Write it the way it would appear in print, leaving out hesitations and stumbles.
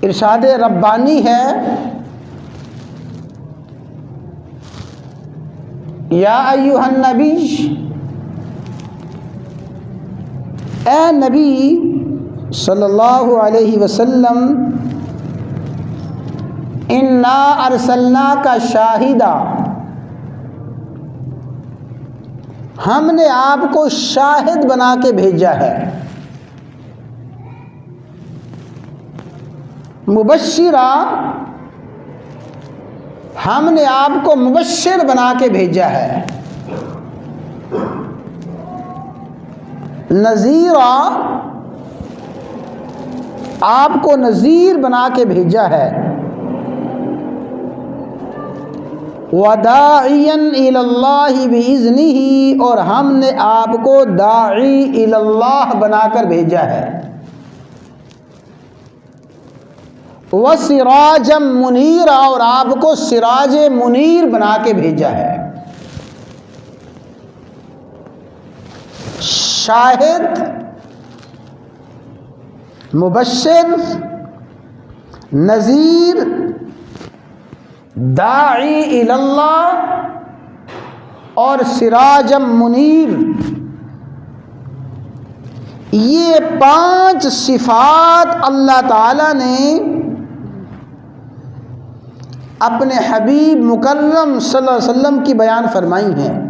ارشاد ربانی ہے، یا ایھا النبی، اے نبی صلی اللہ علیہ وسلم، انا ارسلناک شاہدا، ہم نے آپ کو شاہد بنا کے بھیجا ہے، مبشرا، ہم نے آپ کو مبشر بنا کے بھیجا ہے، نذیرا، آپ کو نذیر بنا کے بھیجا ہے، وَدَاعِيًا إِلَى اللَّهِ بِإِذْنِهِ، اور ہم نے آپ کو داعی الی اللہ بنا کر بھیجا ہے، وَسِرَاجًا مُنِيرًا، اور آپ کو سراج منیر بنا کے بھیجا ہے۔ شاہد، مبشر، نذیر، داعی الی اللہ اور سراج منیر، یہ 5 صفات اللہ تعالی نے اپنے حبیب مکرم صلی اللہ علیہ وسلم کی بیان فرمائی ہیں۔